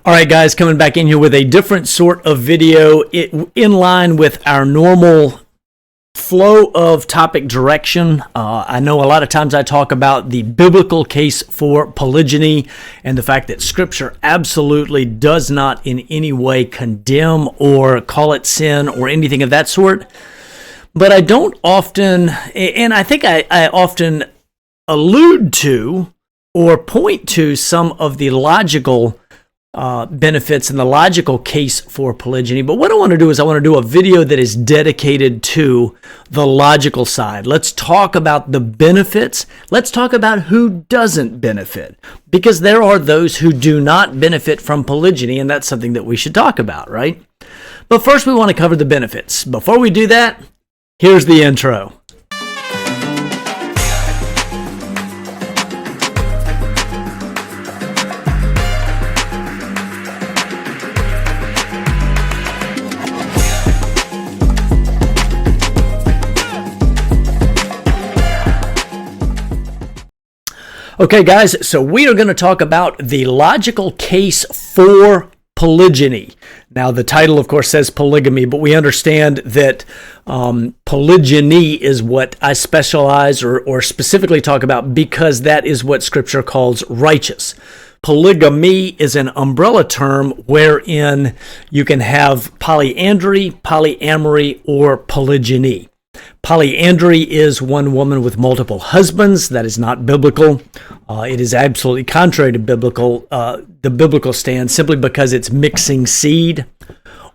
All right, guys, coming back in here with a different sort of video in line with our normal flow of topic direction. I know a lot of times I talk about the biblical case for polygyny and the fact that Scripture absolutely does not in any way condemn or call it sin or anything of that sort. But I don't often, and I think I often allude to or point to some of the logical benefits and the logical case for polygyny. But what I want to do is I want to do a video that is dedicated to the logical side. Let's talk about the benefits. Let's talk about who doesn't benefit, because there are those who do not benefit from polygyny, and that's something that we should talk about, right? But first we want to cover the benefits. Before we do that, here's the intro. Okay, guys, so we are going to talk about the logical case for polygyny. Now, the title, of course, says polygamy, but we understand that polygyny is what I specialize or specifically talk about because that is what Scripture calls righteous. Polygamy is an umbrella term wherein you can have polyandry, polyamory, or polygyny. Polyandry is one woman with multiple husbands. That is not biblical. It is absolutely contrary to the biblical stand, simply because it's mixing seed.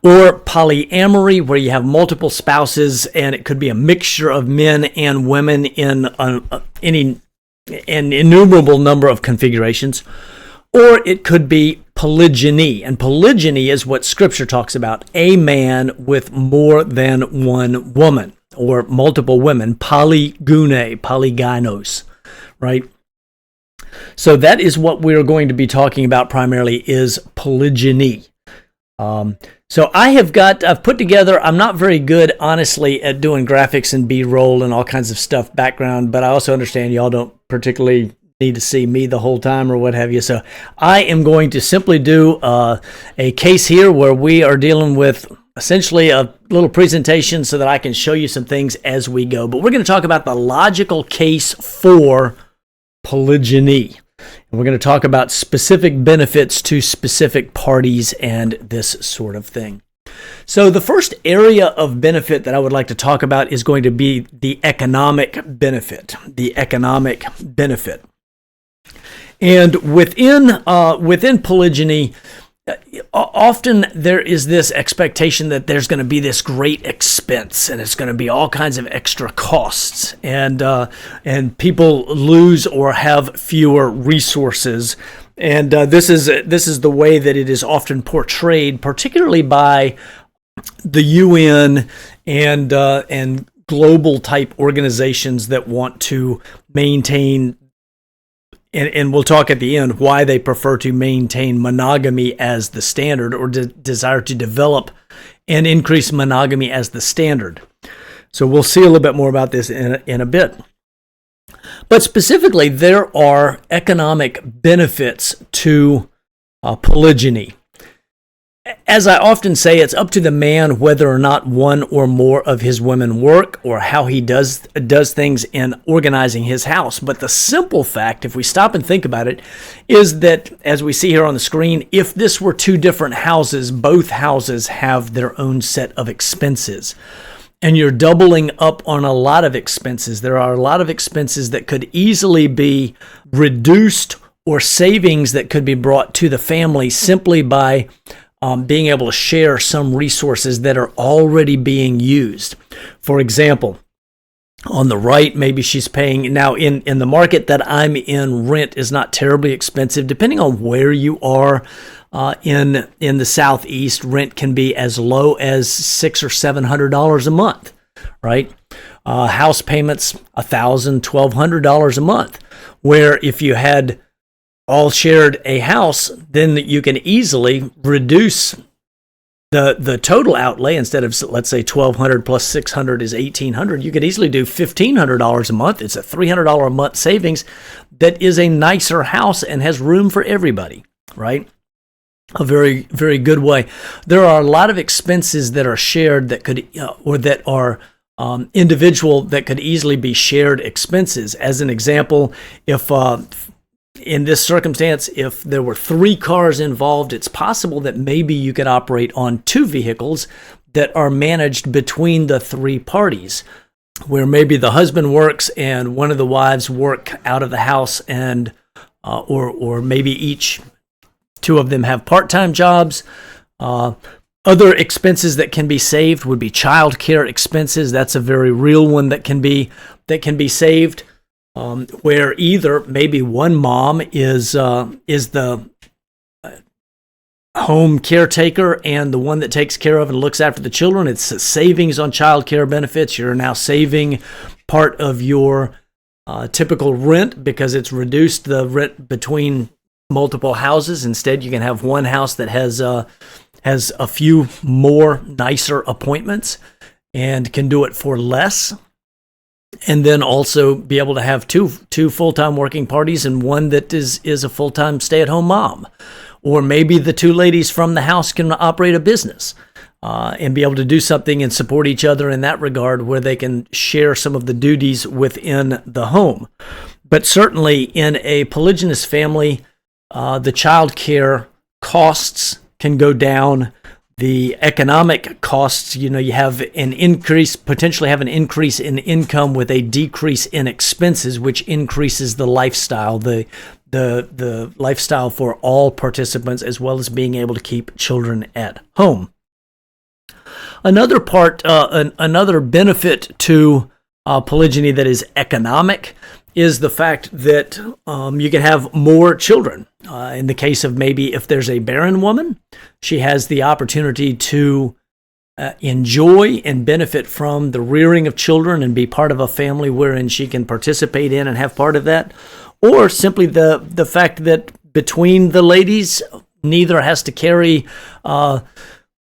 Or polyamory, where you have multiple spouses, and it could be a mixture of men and women in an innumerable number of configurations. Or it could be polygyny, and polygyny is what Scripture talks about: a man with more than one woman, or multiple women, polygynos, right? So that is what we're going to be talking about primarily, is polygyny. So I've put together, I'm not very good, honestly, at doing graphics and B-roll and all kinds of stuff, background, but I also understand y'all don't particularly need to see me the whole time or what have you. So I am going to simply do a case here where we are dealing with essentially a little presentation so that I can show you some things as we go. But we're going to talk about the logical case for polygyny. And we're going to talk about specific benefits to specific parties and this sort of thing. So the first area of benefit that I would like to talk about is going to be the economic benefit. The economic benefit. And within polygyny, often there is this expectation that there's going to be this great expense, and it's going to be all kinds of extra costs, and people lose or have fewer resources. And this is the way that it is often portrayed, particularly by the UN and global type organizations that want to maintain. And we'll talk at the end why they prefer to maintain monogamy as the standard, or desire to develop and increase monogamy as the standard. So we'll see a little bit more about this in a bit. But specifically, there are economic benefits to polygyny. As I often say, it's up to the man whether or not one or more of his women work, or how he does things in organizing his house. But the simple fact, if we stop and think about it, is that, as we see here on the screen, if this were two different houses, both houses have their own set of expenses. And you're doubling up on a lot of expenses. There are a lot of expenses that could easily be reduced, or savings that could be brought to the family simply by being able to share some resources that are already being used. For example, on the right, maybe she's paying, now in the market that I'm in, rent is not terribly expensive. Depending on where you are in the Southeast, rent can be as low as $600 or $700 a month, right? House payments, $1,000, $1,200 a month, where if you had all shared a house, then you can easily reduce the total outlay. Instead of, let's say, $1,200 plus $600 is $1,800, you could easily do $1,500 a month. It's a $300 a month savings that is a nicer house and has room for everybody, right? a very, very good way. There are a lot of expenses that are shared that could, or that are individual that could easily be shared expenses. As an example, if in this circumstance, if there were 3 cars involved, it's possible that maybe you could operate on 2 vehicles that are managed between the 3 parties, where maybe the husband works and one of the wives work out of the house, and or maybe 2 of them have part-time jobs. Other expenses that can be saved would be child care expenses. That's a very real one that can be saved, where either maybe one mom is the home caretaker and the one that takes care of and looks after the children. It's a savings on child care benefits. You're now saving part of your typical rent because it's reduced the rent between multiple houses. Instead, you can have one house that has a few more nicer appointments and can do it for less. And then also be able to have two full-time working parties and one that is a full-time stay-at-home mom. Or maybe the 2 ladies from the house can operate a business and be able to do something and support each other in that regard, where they can share some of the duties within the home. But certainly in a polygynous family, the child care costs can go down. The economic costs, you have potentially have an increase in income with a decrease in expenses, which increases the lifestyle, the lifestyle for all participants, as well as being able to keep children at home. Another benefit to polygyny that is economic is the fact that you can have more children. In the case of maybe if there's a barren woman, she has the opportunity to enjoy and benefit from the rearing of children and be part of a family wherein she can participate in and have part of that. Or simply the fact that between the ladies, neither has to carry the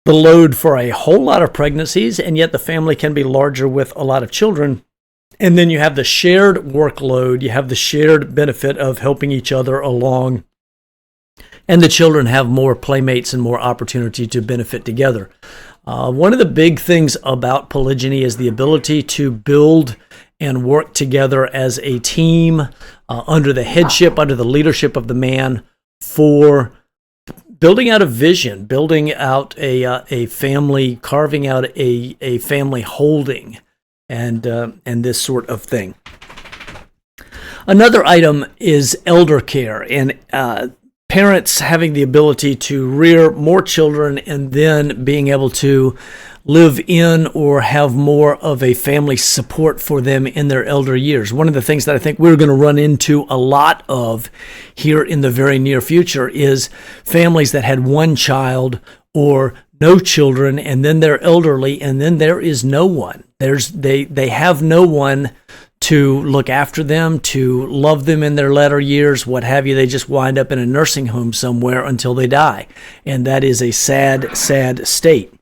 load for a whole lot of pregnancies, and yet the family can be larger with a lot of children. And then you have the shared workload, you have the shared benefit of helping each other along, and the children have more playmates and more opportunity to benefit together. One of the big things about polygyny is the ability to build and work together as a team under the headship, under the leadership of the man, for building out a vision, building out a family, carving out a family holding, and this sort of thing. Another item is elder care, and parents having the ability to rear more children and then being able to live in or have more of a family support for them in their elder years. One of the things that I think we're going to run into a lot of here in the very near future is families that had one child or no children, and then they're elderly, and then there is no one. They have no one to look after them, to love them in their latter years, what have you. They just wind up in a nursing home somewhere until they die. And that is a sad, sad state.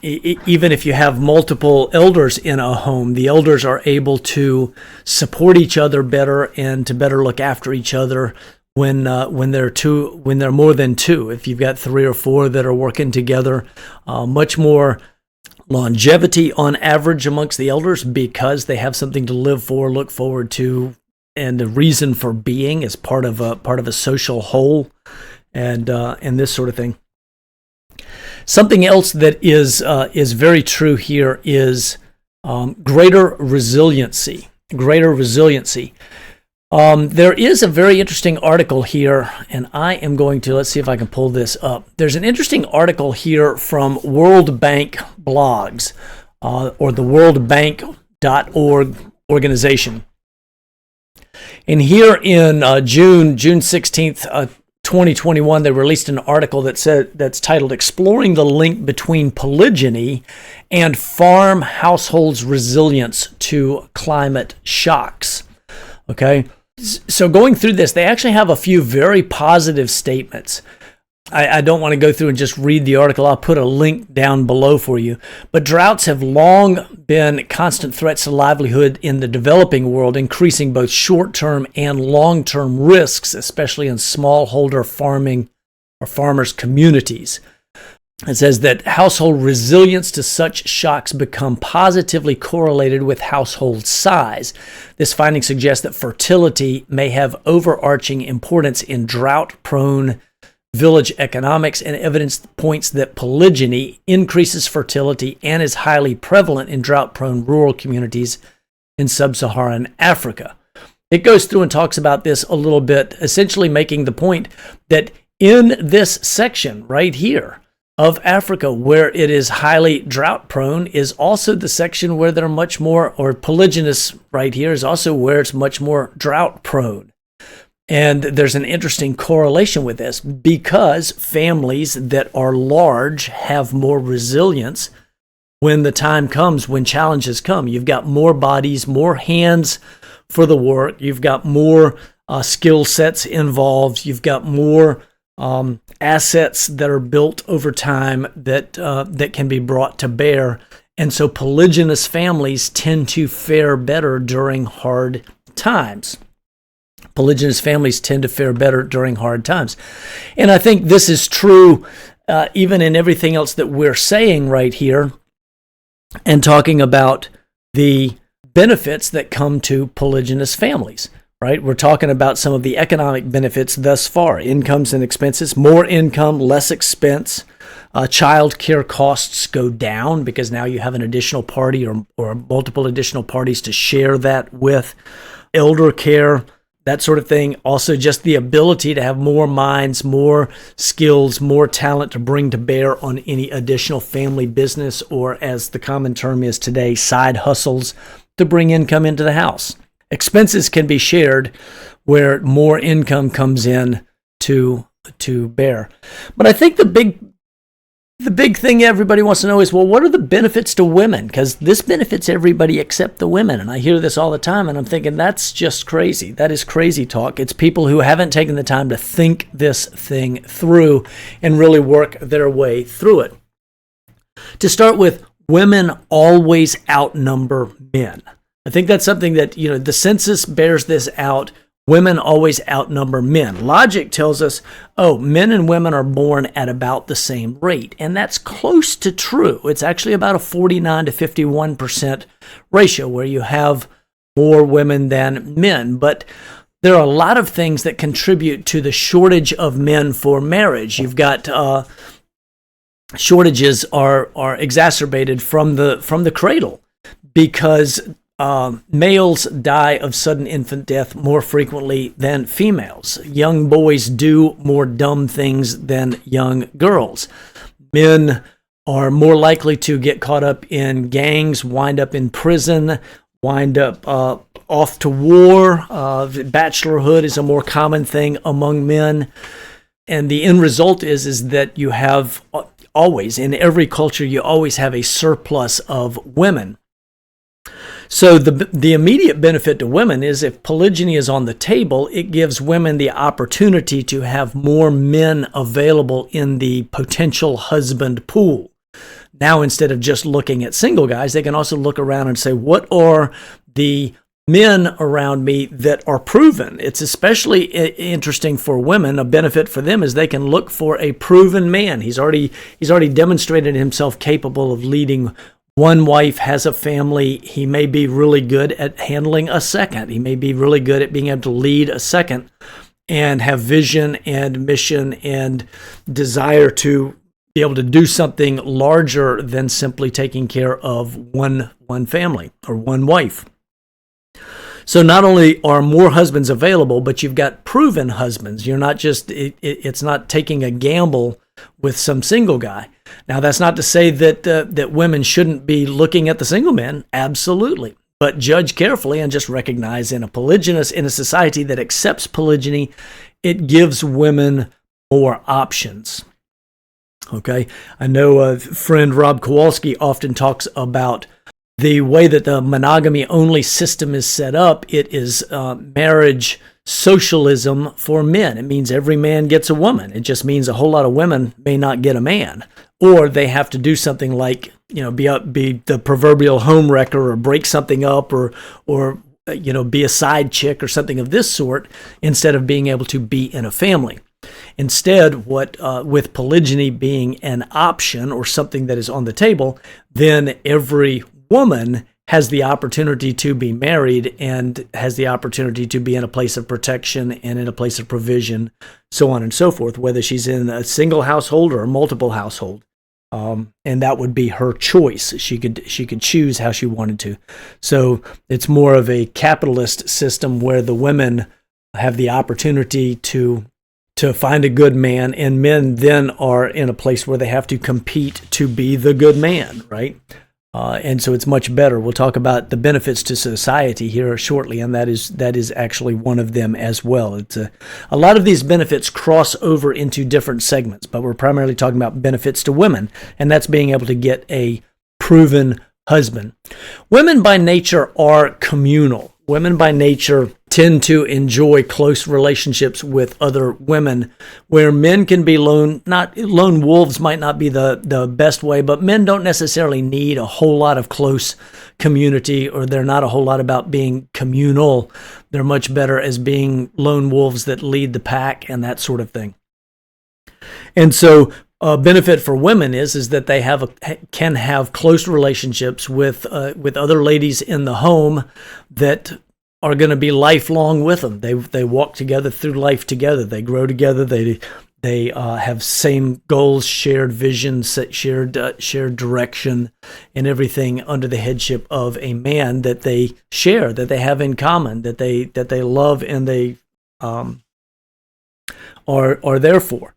Even if you have multiple elders in a home, the elders are able to support each other better and to better look after each other when they're more than 2. If you've got 3 or 4 that are working together, much more longevity on average amongst the elders, because they have something to live for, look forward to, and a reason for being as part of a social whole, and this sort of thing. Something else that is very true here is greater resiliency. Greater resiliency. There is a very interesting article here, and I am going to, let's see if I can pull this up. There's an interesting article here from World Bank blogs, or the worldbank.org organization. And here in June 16th, 2021, they released an article that's titled "Exploring the Link Between Polygyny and Farm Households' Resilience to Climate Shocks." Okay, so going through this, they actually have a few very positive statements. I don't want to go through and just read the article. I'll put a link down below for you. But droughts have long been constant threats to livelihood in the developing world, increasing both short-term and long-term risks, especially in smallholder farming or farmers' communities. It says that household resilience to such shocks become positively correlated with household size. This finding suggests that fertility may have overarching importance in drought-prone village economics, and evidence points that polygyny increases fertility and is highly prevalent in drought-prone rural communities in sub-Saharan Africa. It goes through and talks about this a little bit, essentially making the point that in this section right here of Africa, where it is highly drought-prone, is also the section where they're much more, or polygynous right here is also where it's much more drought-prone. And there's an interesting correlation with this because families that are large have more resilience when the time comes, when challenges come. You've got more bodies, more hands for the work. You've got more skill sets involved. You've got more assets that are built over time that can be brought to bear. And so polygynous families tend to fare better during hard times. Polygynous families tend to fare better during hard times. And I think this is true even in everything else that we're saying right here and talking about the benefits that come to polygynous families, right? We're talking about some of the economic benefits thus far. Incomes and expenses, more income, less expense. Child care costs go down because now you have an additional party or multiple additional parties to share that with. Elder care, that sort of thing. Also, just the ability to have more minds, more skills, more talent to bring to bear on any additional family business, or as the common term is today, side hustles to bring income into the house. Expenses can be shared where more income comes in to bear. But I think the big thing everybody wants to know is, well, what are the benefits to women? Because this benefits everybody except the women. And I hear this all the time, and I'm thinking, that's just crazy. That is crazy talk. It's people who haven't taken the time to think this thing through and really work their way through it. To start with, women always outnumber men. I think that's something that, the census bears this out. Women always outnumber men. Logic tells us, men and women are born at about the same rate. And that's close to true. It's actually about a 49 to 51% ratio where you have more women than men. But there are a lot of things that contribute to the shortage of men for marriage. You've got shortages are exacerbated from the cradle because males die of sudden infant death more frequently than females. Young boys do more dumb things than young girls. Men are more likely to get caught up in gangs, wind up in prison, wind up off to war. Bachelorhood is a more common thing among men. And the end result is that you have always, in every culture, you always have a surplus of women. So the immediate benefit to women is if polygyny is on the table, it gives women the opportunity to have more men available in the potential husband pool. Now, instead of just looking at single guys, they can also look around and say, what are the men around me that are proven? It's especially interesting for women. A benefit for them is they can look for a proven man. He's already demonstrated himself capable of leading one wife, has a family. He may be really good at handling a second. He may be really good at being able to lead a second and have vision and mission and desire to be able to do something larger than simply taking care of one family or one wife. So not only are more husbands available, but you've got proven husbands. You're not just, it's not taking a gamble with some single guy. Now, that's not to say that women shouldn't be looking at the single men. Absolutely. But judge carefully and just recognize in a society that accepts polygyny, it gives women more options. Okay. I know a friend, Rob Kowalski, often talks about the way that the monogamy-only system is set up. It is marriage socialism for men. It means every man gets a woman. It just means a whole lot of women may not get a man, or they have to do something like, be the proverbial home wrecker or break something up or be a side chick or something of this sort instead of being able to be in a family. Instead, with polygyny being an option or something that is on the table, then every woman has the opportunity to be married and has the opportunity to be in a place of protection and in a place of provision, so on and so forth, whether she's in a single household or a multiple household. And that would be her choice. She could choose how she wanted to. So it's more of a capitalist system where the women have the opportunity to find a good man, and men then are in a place where they have to compete to be the good man, right? And so it's much better. We'll talk about the benefits to society here shortly, and that is actually one of them as well. It's a lot of these benefits cross over into different segments, but we're primarily talking about benefits to women, and that's being able to get a proven husband. Women by nature are communal. Women by nature tend to enjoy close relationships with other women, where men can be lone wolves might not be the best way, but men don't necessarily need a whole lot of close community, or they're not a whole lot about being communal. They're much better as being lone wolves that lead the pack and that sort of thing. And so a benefit for women is that they can have close relationships with other ladies in the home that are going to be lifelong with them. They walk together through life together. They grow together. They have same goals, shared visions, shared direction, and everything under the headship of a man that they share, that they have in common, that they love, and they are there for.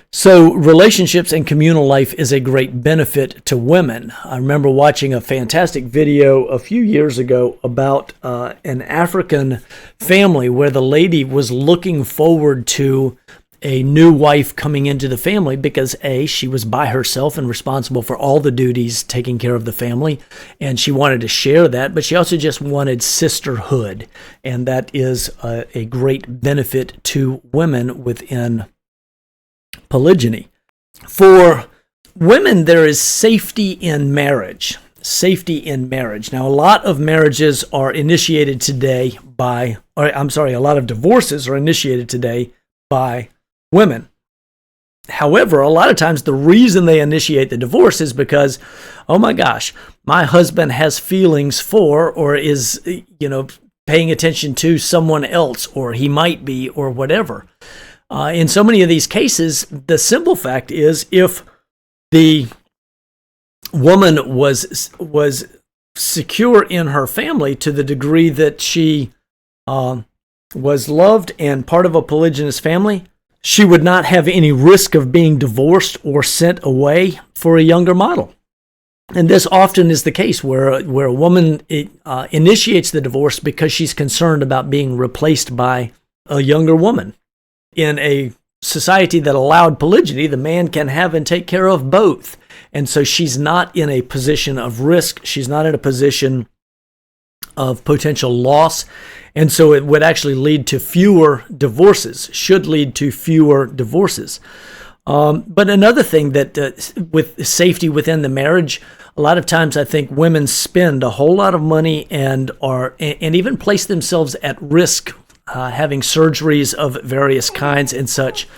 So relationships and communal life is a great benefit to women. I remember watching a fantastic video a few years ago about an African family where the lady was looking forward to a new wife coming into the family because she was by herself and responsible for all the duties, taking care of the family, and she wanted to share that, but she also just wanted sisterhood, and that is a great benefit to women within polygyny. For women, there is safety in marriage. Safety in marriage. Now, a lot of marriages are initiated today a lot of divorces are initiated today by women. However, a lot of times the reason they initiate the divorce is because, oh my gosh, my husband has feelings for, or is, paying attention to someone else, or he might be, or whatever. In so many of these cases, the simple fact is, if the woman was secure in her family to the degree that she was loved and part of a polygynous family, she would not have any risk of being divorced or sent away for a younger model. And this often is the case where a woman initiates the divorce because she's concerned about being replaced by a younger woman. In a society that allowed polygyny, the man can have and take care of both. And so she's not in a position of risk. She's not in a position of potential loss. And so it would actually lead to fewer divorces, should lead to fewer divorces. But another thing that with safety within the marriage, a lot of times I think women spend a whole lot of money and even place themselves at risk, having surgeries of various kinds and such,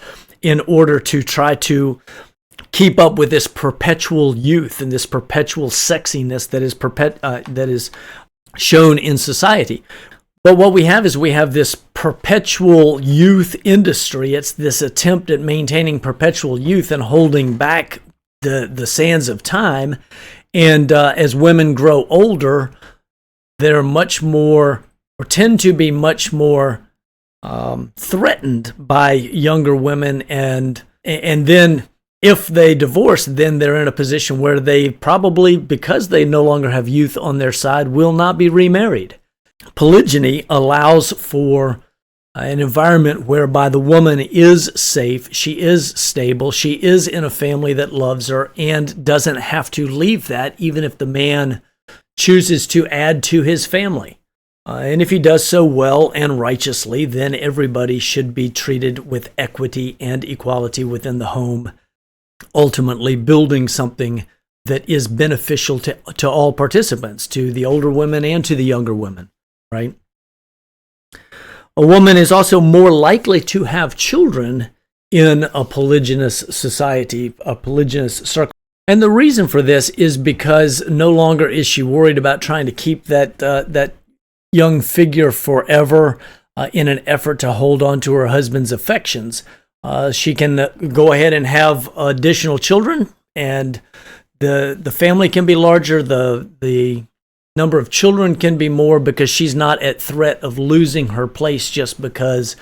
in order to try to keep up with this perpetual youth and this perpetual sexiness that is shown in society. But what we have is this perpetual youth industry. It's this attempt at maintaining perpetual youth and holding back the sands of time. And as women grow older, they're much more, or tend to be much more threatened by younger women, and then if they divorce, then they're in a position where they probably, because they no longer have youth on their side, will not be remarried. Polygyny allows for an environment whereby the woman is safe, she is stable, she is in a family that loves her and doesn't have to leave that, even if the man chooses to add to his family. And if he does so well and righteously, then everybody should be treated with equity and equality within the home, ultimately building something that is beneficial to all participants, to the older women and to the younger women, right? A woman is also more likely to have children in a polygynous society, a polygynous circle. And the reason for this is because no longer is she worried about trying to keep that young figure forever in an effort to hold on to her husband's affections. She can go ahead and have additional children, and the family can be larger. The number of children can be more because she's not at threat of losing her place just because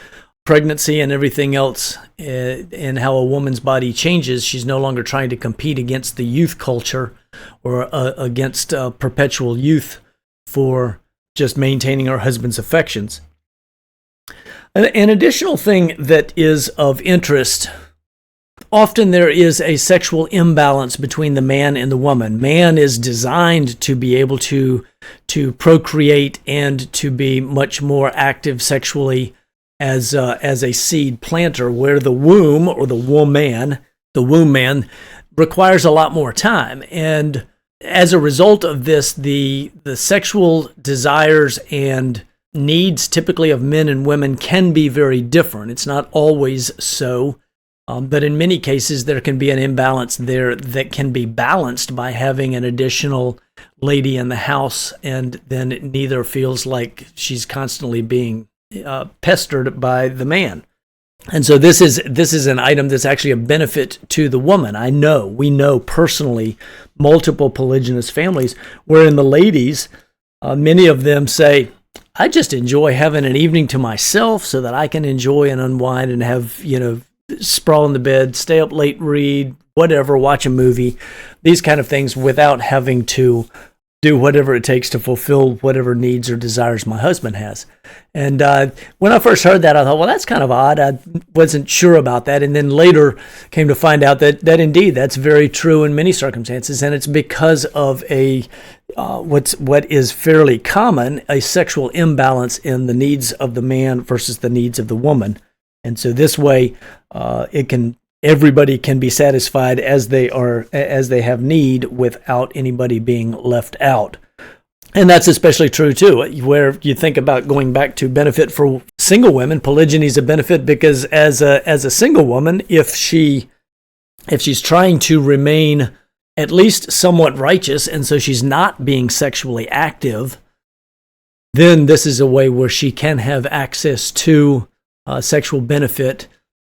pregnancy and everything else and how a woman's body changes. She's no longer trying to compete against the youth culture or against perpetual youth for just maintaining her husband's affections. An additional thing that is of interest, often there is a sexual imbalance between the man and the woman. Man is designed to be able to procreate and to be much more active sexually as a seed planter, where the womb or the womb man requires a lot more time. And as a result of this, the sexual desires and needs typically of men and women can be very different. It's not always so, but in many cases there can be an imbalance there that can be balanced by having an additional lady in the house, and then neither feels like she's constantly being pestered by the man. And so this is an item that's actually a benefit to the woman. We know personally multiple polygynous families wherein the ladies, many of them say, I just enjoy having an evening to myself so that I can enjoy and unwind and have, sprawl in the bed, stay up late, read, whatever, watch a movie, these kind of things without having to do whatever it takes to fulfill whatever needs or desires my husband has. And when I first heard that, I thought, well, that's kind of odd. I wasn't sure about that. And then later came to find out that indeed that's very true in many circumstances. And it's because of what is fairly common, a sexual imbalance in the needs of the man versus the needs of the woman. And so this way, everybody can be satisfied as they have need without anybody being left out. And that's especially true too, where you think about going back to benefit for single women. Polygyny is a benefit because as a single woman, if she's trying to remain at least somewhat righteous, and so she's not being sexually active, then this is a way where she can have access to sexual benefit,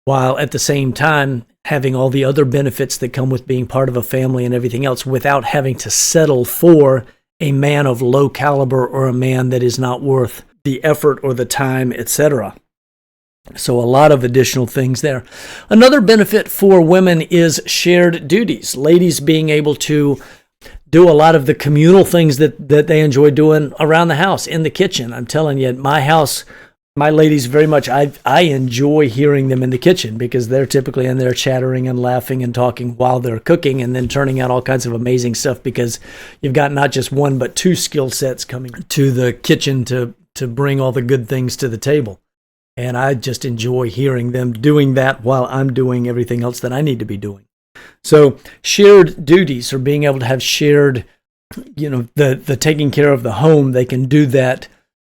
while at the same time having all the other benefits that come with being part of a family and everything else, without having to settle for a man of low caliber or a man that is not worth the effort or the time, etc. So a lot of additional things there. Another benefit for women is shared duties. Ladies being able to do a lot of the communal things that they enjoy doing around the house, in the kitchen. I'm telling you, my house, my ladies very much, I enjoy hearing them in the kitchen because they're typically in there chattering and laughing and talking while they're cooking, and then turning out all kinds of amazing stuff because you've got not just one but two skill sets coming to the kitchen to bring all the good things to the table. And I just enjoy hearing them doing that while I'm doing everything else that I need to be doing. So shared duties, or being able to have shared, the taking care of the home, they can do that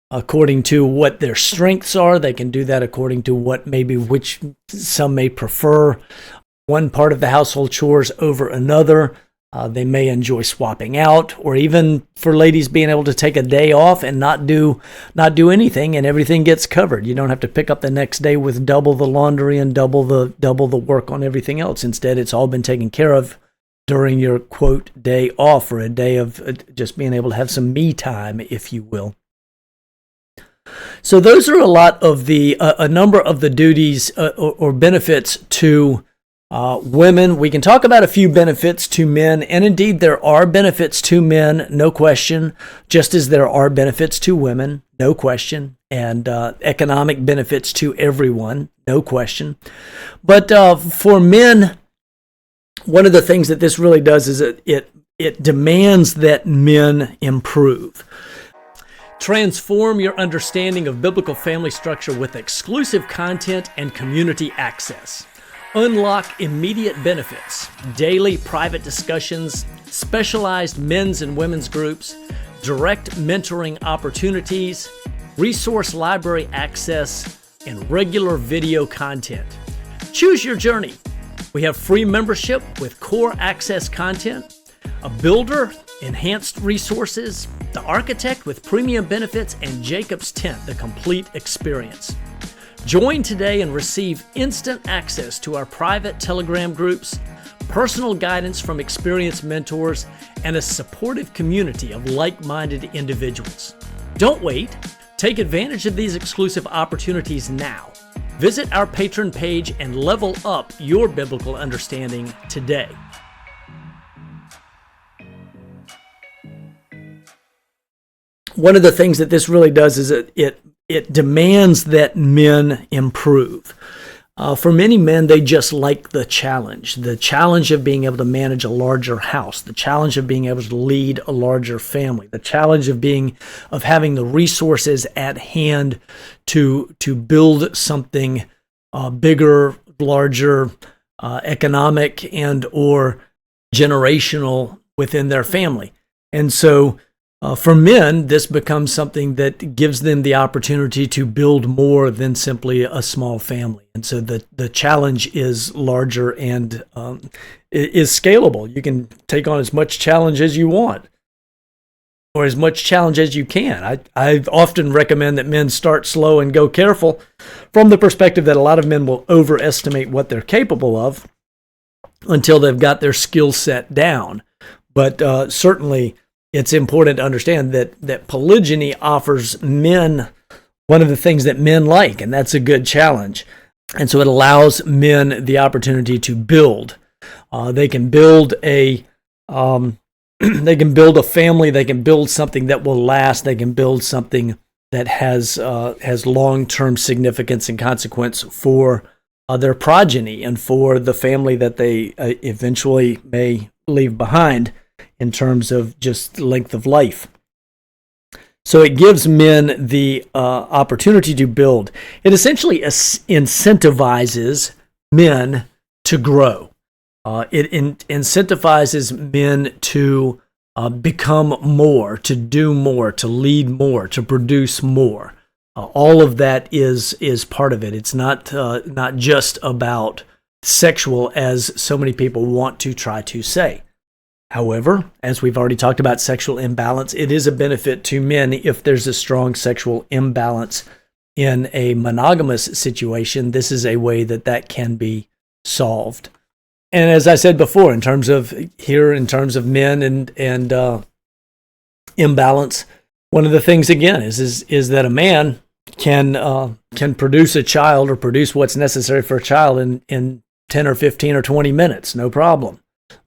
according to what their strengths are. They can do that according to which some may prefer one part of the household chores over another. They may enjoy swapping out, or even for ladies being able to take a day off and not do anything, and everything gets covered. You don't have to pick up the next day with double the laundry and double the work on everything else. Instead, it's all been taken care of during your quote day off, or a day of just being able to have some me time, if you will. So those are a lot of a number of the duties or benefits to women. We can talk about a few benefits to men, and indeed there are benefits to men, no question, just as there are benefits to women, no question, and economic benefits to everyone, no question. But for men, one of the things that this really does is it demands that men improve. Transform your understanding of biblical family structure with exclusive content and community access. Unlock immediate benefits, daily private discussions, specialized men's and women's groups, direct mentoring opportunities, resource library access, and regular video content. Choose your journey. We have free membership with core access content, a builder, enhanced resources, the architect with premium benefits, and Jacob's tent, the complete experience. Join today and receive instant access to our private Telegram groups, personal guidance from experienced mentors, and a supportive community of like-minded individuals. Don't wait. Take advantage of these exclusive opportunities now. Visit our Patreon page and level up your biblical understanding today. One of the things that this really does is it demands that men improve. For many men, they just like the challenge of being able to manage a larger house, the challenge of being able to lead a larger family, the challenge of having the resources at hand to build something bigger, larger, economic and or generational within their family. And so for men, this becomes something that gives them the opportunity to build more than simply a small family. And so the challenge is larger and is scalable. You can take on as much challenge as you want, or as much challenge as you can. I often recommend that men start slow and go careful, from the perspective that a lot of men will overestimate what they're capable of until they've got their skill set down. But certainly, it's important to understand that polygyny offers men one of the things that men like, and that's a good challenge. And so it allows men the opportunity to build. They can build a family. They can build something that will last. They can build something that has long-term significance and consequence for their progeny and for the family that they eventually may leave behind, in terms of just length of life. So it gives men the opportunity to build. It essentially incentivizes men to grow. It incentivizes men to become more, to do more, to lead more, to produce more. All of that is part of it. It's not just about sexual, as so many people want to try to say. However, as we've already talked about sexual imbalance, it is a benefit to men if there's a strong sexual imbalance in a monogamous situation. This is a way that can be solved. And as I said before, in terms of men and imbalance, one of the things again is that a man can produce a child, or produce what's necessary for a child in 10 or 15 or 20 minutes, no problem.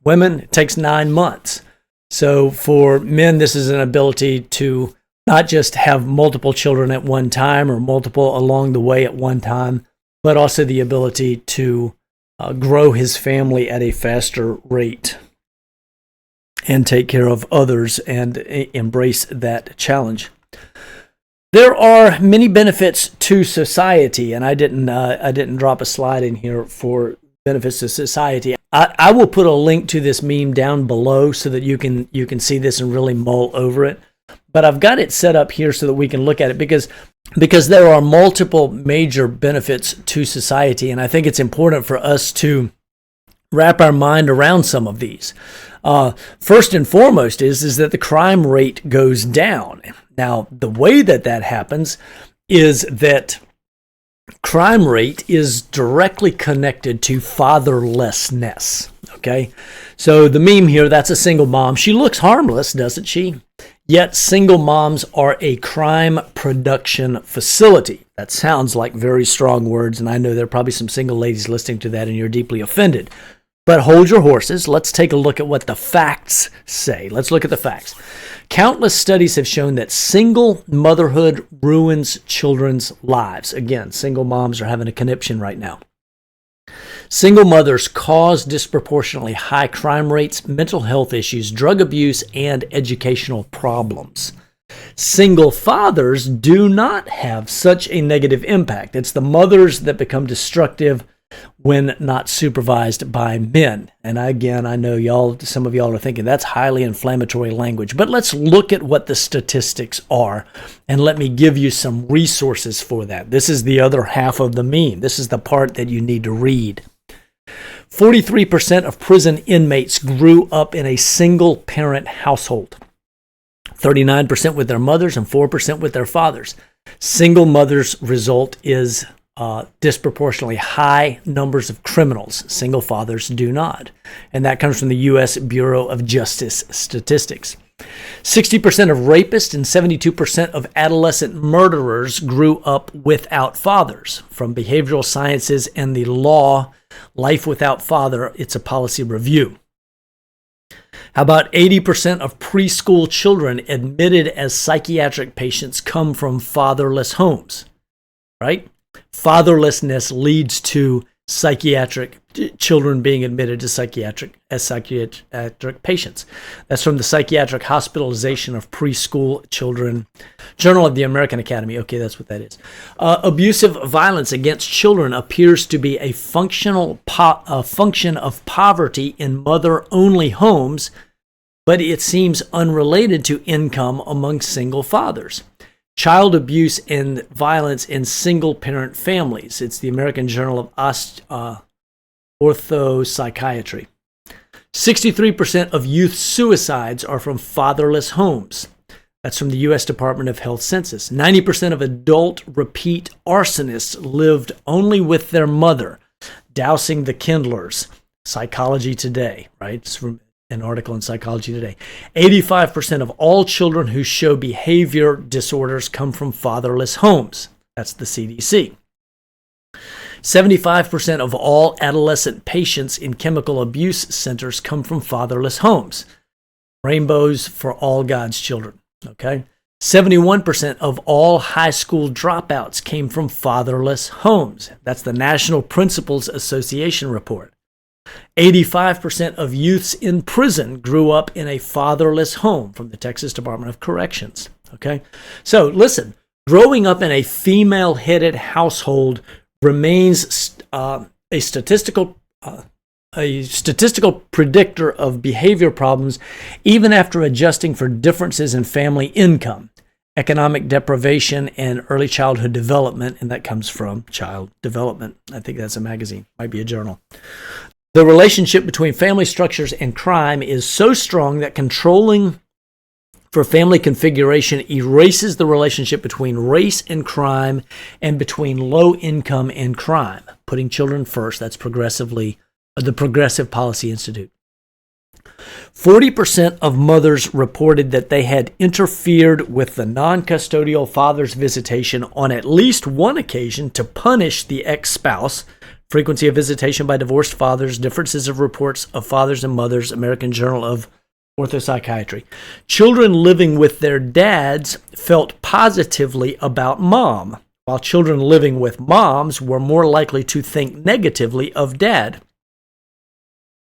Women, it takes 9 months. So for men, this is an ability to not just have multiple children at one time, or multiple along the way at one time, but also the ability to grow his family at a faster rate and take care of others and embrace that challenge. There are many benefits to society, and I didn't drop a slide in here for benefits to society. I will put a link to this meme down below so that you can see this and really mull over it. But I've got it set up here so that we can look at it because there are multiple major benefits to society, and I think it's important for us to wrap our mind around some of these. First and foremost is that the crime rate goes down. Now, the way that happens is that crime rate is directly connected to fatherlessness, okay? So the meme here, that's a single mom. She looks harmless, doesn't she? Yet single moms are a crime production facility. That sounds like very strong words, and I know there are probably some single ladies listening to that and you're deeply offended. But hold your horses. Let's take a look at what the facts say. Let's look at the facts. Countless studies have shown that single motherhood ruins children's lives. Again, single moms are having a conniption right now. Single mothers cause disproportionately high crime rates, mental health issues, drug abuse, and educational problems. Single fathers do not have such a negative impact. It's the mothers that become destructive when not supervised by men. And again, I know some of y'all are thinking that's highly inflammatory language, but let's look at what the statistics are, and let me give you some resources for that. This is the other half of the meme. This is the part that you need to read. 43% of prison inmates grew up in a single-parent household. 39% with their mothers and 4% with their fathers. Single mothers result is disproportionately high numbers of criminals. Single fathers do not. And that comes from the U.S. Bureau of Justice statistics. 60% of rapists and 72% of adolescent murderers grew up without fathers. From behavioral sciences and the law, Life Without Father, it's a policy review. How about 80% of preschool children admitted as psychiatric patients come from fatherless homes, right? Fatherlessness leads to children being admitted to psychiatric patients. That's from the Psychiatric Hospitalization of Preschool Children, Journal of the American Academy. Okay, that's what that is. Abusive violence against children appears to be a function of poverty in mother-only homes, but it seems unrelated to income among single fathers. Child abuse and violence in single-parent families. It's the American Journal of Orthopsychiatry. 63% of youth suicides are from fatherless homes. That's from the U.S. Department of Health census. 90% of adult repeat arsonists lived only with their mother, dousing the kindlers. Psychology Today, right? It's from an article in Psychology Today. 85% of all children who show behavior disorders come from fatherless homes. That's the CDC. 75% of all adolescent patients in chemical abuse centers come from fatherless homes. Rainbows for all God's children, okay? 71% of all high school dropouts came from fatherless homes. That's the National Principals Association report. 85% of youths in prison grew up in a fatherless home from the Texas Department of Corrections. Okay, so listen, growing up in a female-headed household remains a statistical predictor of behavior problems, even after adjusting for differences in family income, economic deprivation, and early childhood development. And that comes from Child Development. I think that's a magazine, might be a journal. The relationship between family structures and crime is so strong that controlling for family configuration erases the relationship between race and crime and between low income and crime. Putting children first, that's the Progressive Policy Institute. 40% of mothers reported that they had interfered with the non-custodial father's visitation on at least one occasion to punish the ex-spouse. Frequency of visitation by divorced fathers, differences of reports of fathers and mothers, American Journal of Orthopsychiatry. Children living with their dads felt positively about mom, while children living with moms were more likely to think negatively of dad.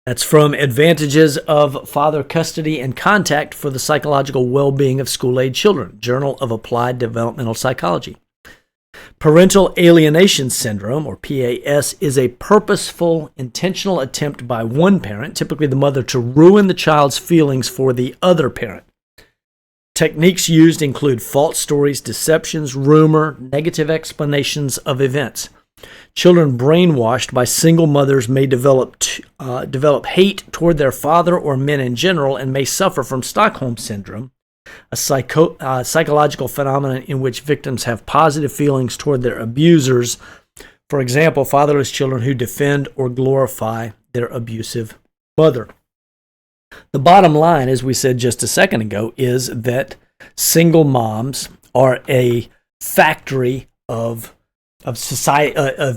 That's from Advantages of Father Custody and Contact for the Psychological Well-Being of School-Age Children, Journal of Applied Developmental Psychology. Parental alienation syndrome, or PAS, is a purposeful, intentional attempt by one parent, typically the mother, to ruin the child's feelings for the other parent. Techniques used include false stories, deceptions, rumor, negative explanations of events. Children brainwashed by single mothers may develop hate toward their father or men in general and may suffer from Stockholm Syndrome, a psychological phenomenon in which victims have positive feelings toward their abusers. For example, fatherless children who defend or glorify their abusive mother. The bottom line, as we said just a second ago, is that single moms are a factory of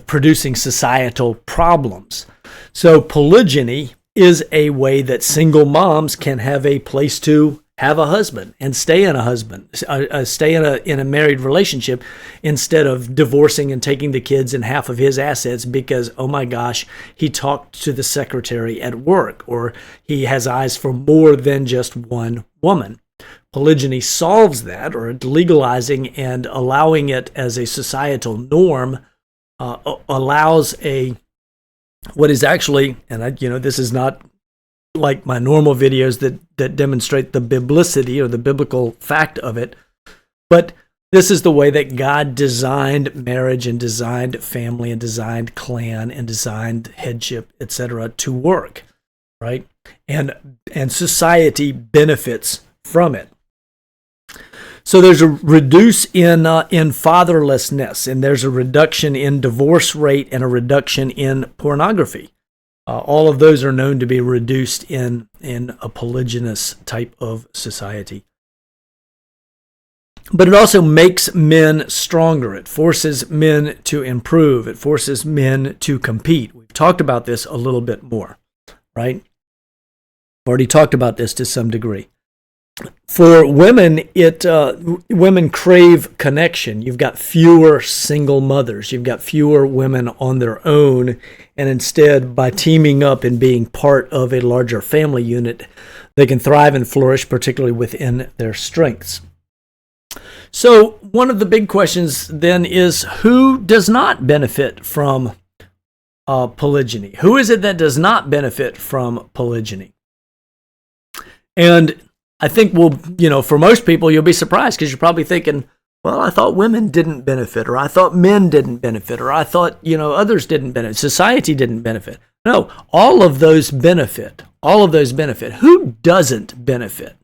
producing societal problems. So polygyny is a way that single moms can have a place to have a husband and stay in a married relationship instead of divorcing and taking the kids and half of his assets because, oh my gosh, he talked to the secretary at work, or he has eyes for more than just one woman. Polygyny solves that, or legalizing and allowing it as a societal norm allows a what is actually, and this is not like my normal videos that demonstrate the biblicity or the biblical fact of it, but this is the way that God designed marriage and designed family and designed clan and designed headship, etc., to work, right? And society benefits from it. So there's a reduce in fatherlessness, and there's a reduction in divorce rate and a reduction in pornography. All of those are known to be reduced in a polygynous type of society. But it also makes men stronger. It forces men to improve. It forces men to compete. We've talked about this a little bit more, right? I've already talked about this to some degree. For women, women crave connection. You've got fewer single mothers. You've got fewer women on their own. And instead, by teaming up and being part of a larger family unit, they can thrive and flourish, particularly within their strengths. So one of the big questions then is, who does not benefit from polygyny? Who is it that does not benefit from polygyny? And I think for most people, you'll be surprised because you're probably thinking, well, I thought women didn't benefit, or I thought men didn't benefit, or I thought, others didn't benefit, society didn't benefit. No, all of those benefit. All of those benefit. Who doesn't benefit?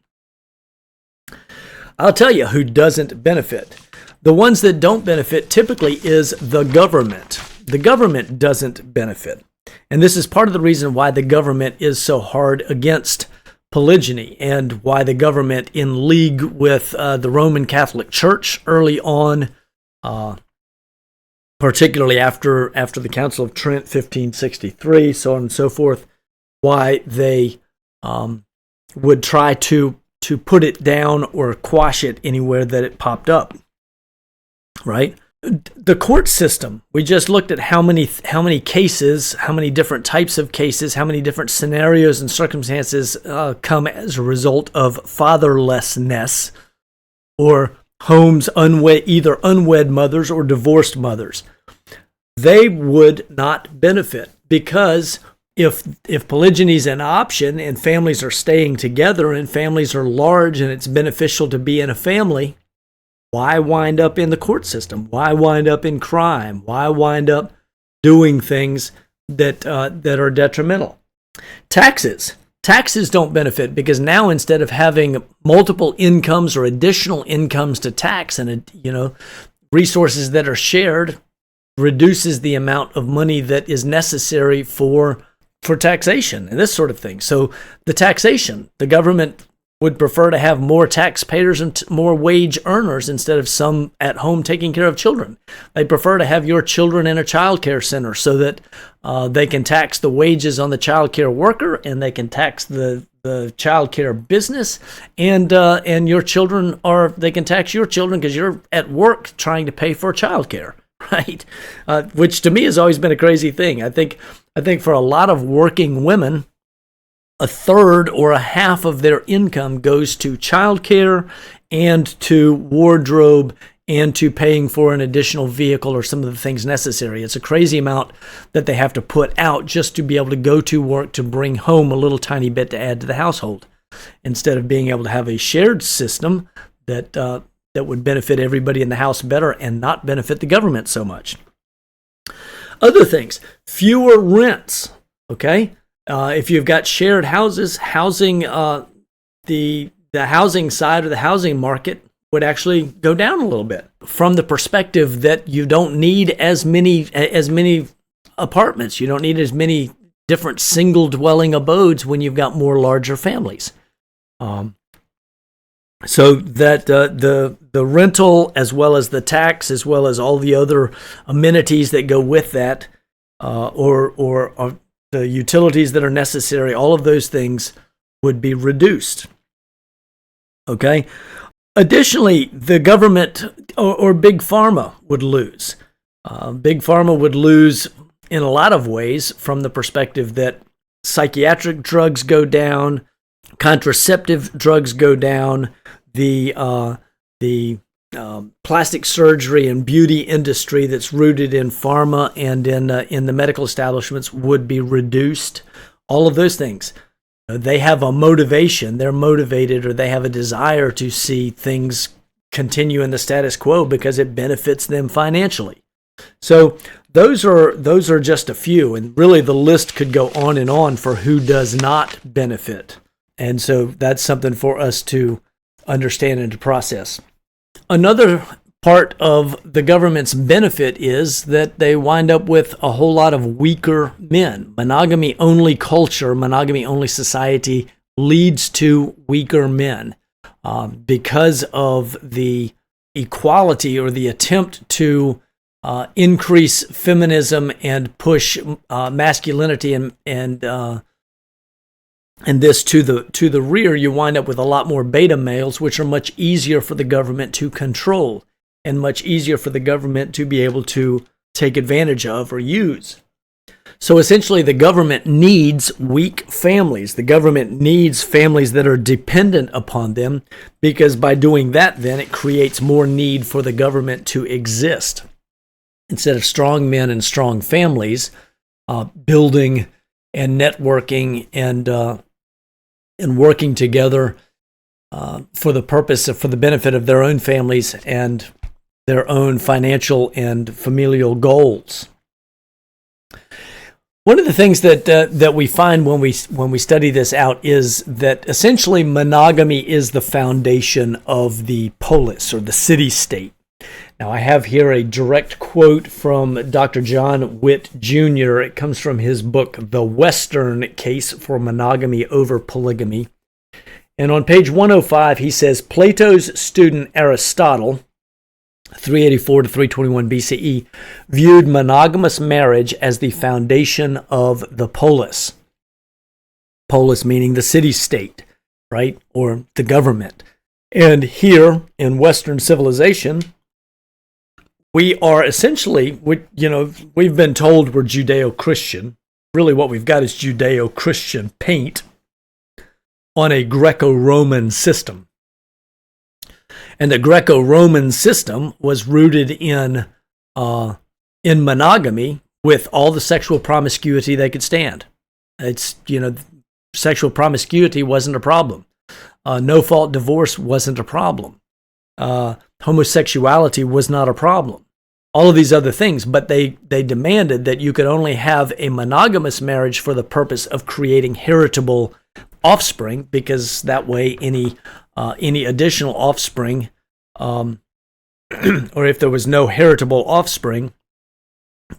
I'll tell you who doesn't benefit. The ones that don't benefit typically is the government. The government doesn't benefit. And this is part of the reason why the government is so hard against polygyny, and why the government, in league with the Roman Catholic Church early on, particularly after the Council of Trent, 1563, so on and so forth, why they would try to put it down or quash it anywhere that it popped up, right? The court system, we just looked at how many cases, how many different types of cases, how many different scenarios and circumstances come as a result of fatherlessness, or homes either unwed mothers or divorced mothers. They would not benefit, because if polygyny is an option and families are staying together and families are large and it's beneficial to be in a family, why wind up in the court system? Why wind up in crime? Why wind up doing things that are detrimental? Taxes don't benefit, because now instead of having multiple incomes or additional incomes to tax, and resources that are shared, reduces the amount of money that is necessary for taxation and this sort of thing. So the taxation, the government would prefer to have more taxpayers and more wage earners instead of some at home taking care of children. They prefer to have your children in a child care center so that they can tax the wages on the child care worker, and they can tax the child care business, and your children they can tax your children because you're at work trying to pay for child care, right? Which to me has always been a crazy thing. I think for a lot of working women, a third or a half of their income goes to childcare and to wardrobe and to paying for an additional vehicle or some of the things necessary. It's a crazy amount that they have to put out just to be able to go to work, to bring home a little tiny bit to add to the household, instead of being able to have a shared system that would benefit everybody in the house better and not benefit the government so much. Other things, fewer rents, okay? If you've got shared houses, the housing side or the housing market would actually go down a little bit, from the perspective that you don't need as many apartments. You don't need as many different single dwelling abodes when you've got more larger families. So that the rental, as well as the tax, as well as all the other amenities that go with that, or the utilities that are necessary, all of those things would be reduced. Okay? Additionally, the government or Big Pharma would lose. Big Pharma would lose in a lot of ways, from the perspective that psychiatric drugs go down, contraceptive drugs go down, the plastic surgery and beauty industry that's rooted in pharma and in the medical establishments would be reduced. All of those things. They have a motivation. They're motivated, or they have a desire to see things continue in the status quo because it benefits them financially. So those are just a few, and really the list could go on and on for who does not benefit. And so that's something for us to understand and to process. Another part of the government's benefit is that they wind up with a whole lot of weaker men. Monogamy-only culture, monogamy-only society leads to weaker men because of the equality or the attempt to increase feminism and push masculinity and this to the rear. You wind up with a lot more beta males, which are much easier for the government to control and much easier for the government to be able to take advantage of or use. So essentially, the government needs weak families. The government needs families that are dependent upon them, because by doing that, then it creates more need for the government to exist. Instead of strong men and strong families building and networking and working together for the benefit of their own families and their own financial and familial goals. One of the things that we find when we study this out is that essentially monogamy is the foundation of the polis, or the city-state. Now, I have here a direct quote from Dr. John Witt Jr. It comes from his book, The Western Case for Monogamy Over Polygamy. And on page 105, he says, Plato's student Aristotle, 384 to 321 BCE, viewed monogamous marriage as the foundation of the polis. Polis meaning the city-state, right? Or the government. And here in Western civilization, we are essentially, we've been told we're Judeo-Christian. Really what we've got is Judeo-Christian paint on a Greco-Roman system. And the Greco-Roman system was rooted in monogamy with all the sexual promiscuity they could stand. Sexual promiscuity wasn't a problem. No-fault divorce wasn't a problem. Homosexuality was not a problem. All of these other things, but they demanded that you could only have a monogamous marriage for the purpose of creating heritable offspring, because that way any additional offspring, or if there was no heritable offspring,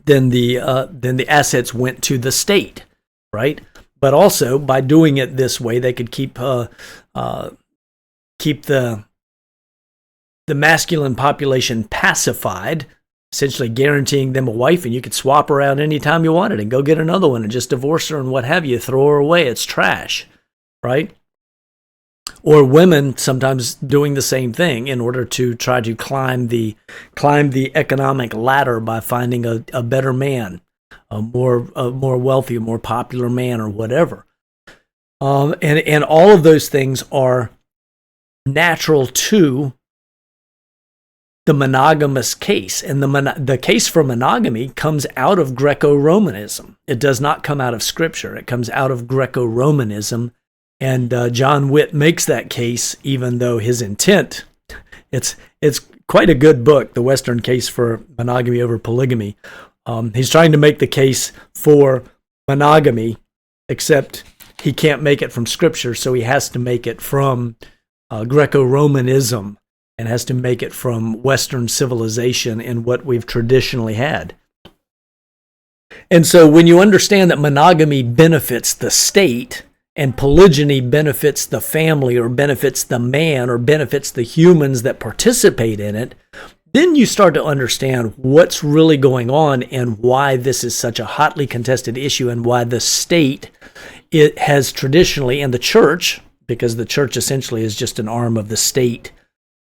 then the assets went to the state, right? But also by doing it this way, they could keep the masculine population pacified, essentially guaranteeing them a wife, and you could swap her out anytime you wanted and go get another one and just divorce her and what have you, throw her away. It's trash, right? Or women sometimes doing the same thing in order to try to climb the economic ladder by finding a better man, a more wealthy, a more popular man, or whatever. And all of those things are natural to the monogamous case. And the case for monogamy comes out of Greco-Romanism. It does not come out of Scripture. It comes out of Greco-Romanism. And John Witt makes that case, even though his intent, it's quite a good book, The Western Case for Monogamy Over Polygamy. He's trying to make the case for monogamy, except he can't make it from Scripture, so he has to make it from Greco-Romanism, and has to make it from Western civilization and what we've traditionally had. And so when you understand that monogamy benefits the state, and polygyny benefits the family, or benefits the man, or benefits the humans that participate in it, then you start to understand what's really going on and why this is such a hotly contested issue, and why the state, it has traditionally, and the church, because the church essentially is just an arm of the state,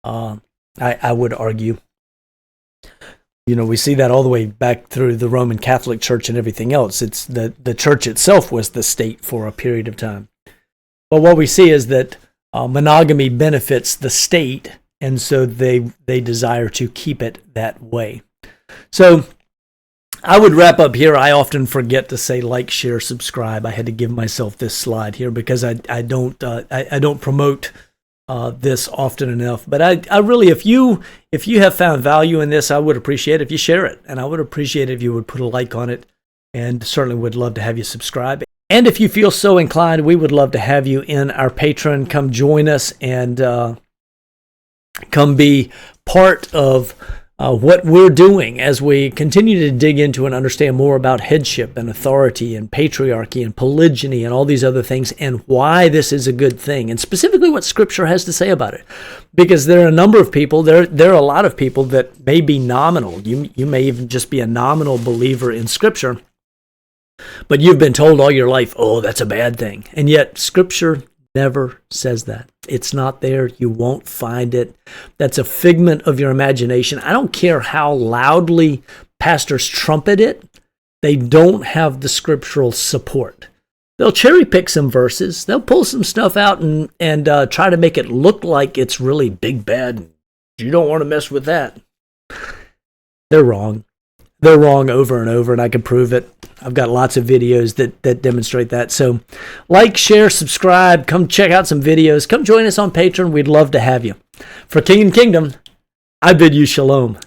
I would argue. We see that all the way back through the Roman Catholic Church and everything else. It's the church itself was the state for a period of time. But what we see is that monogamy benefits the state, and so they desire to keep it that way. So I would wrap up here. I often forget to say like, share, subscribe. I had to give myself this slide here because I don't promote this often enough. But I really, if you have found value in this, I would appreciate it if you share it, and I would appreciate it if you would put a like on it, and certainly would love to have you subscribe. And if you feel so inclined, we would love to have you in our Patreon. Come join us and come be part of what we're doing as we continue to dig into and understand more about headship and authority and patriarchy and polygyny and all these other things, and why this is a good thing, and specifically what Scripture has to say about it. Because there are a number of people, there are a lot of people that may be nominal. You may even just be a nominal believer in Scripture, but you've been told all your life, oh, that's a bad thing. And yet Scripture never says that. It's not there. You won't find it. That's a figment of your imagination. I don't care how loudly pastors trumpet it. They don't have the scriptural support. They'll cherry pick some verses. They'll pull some stuff out and try to make it look like it's really big bad. You don't want to mess with that. They're wrong. They're wrong over and over, and I can prove it. I've got lots of videos that demonstrate that. So like, share, subscribe. Come check out some videos. Come join us on Patreon. We'd love to have you. For King and Kingdom, I bid you shalom.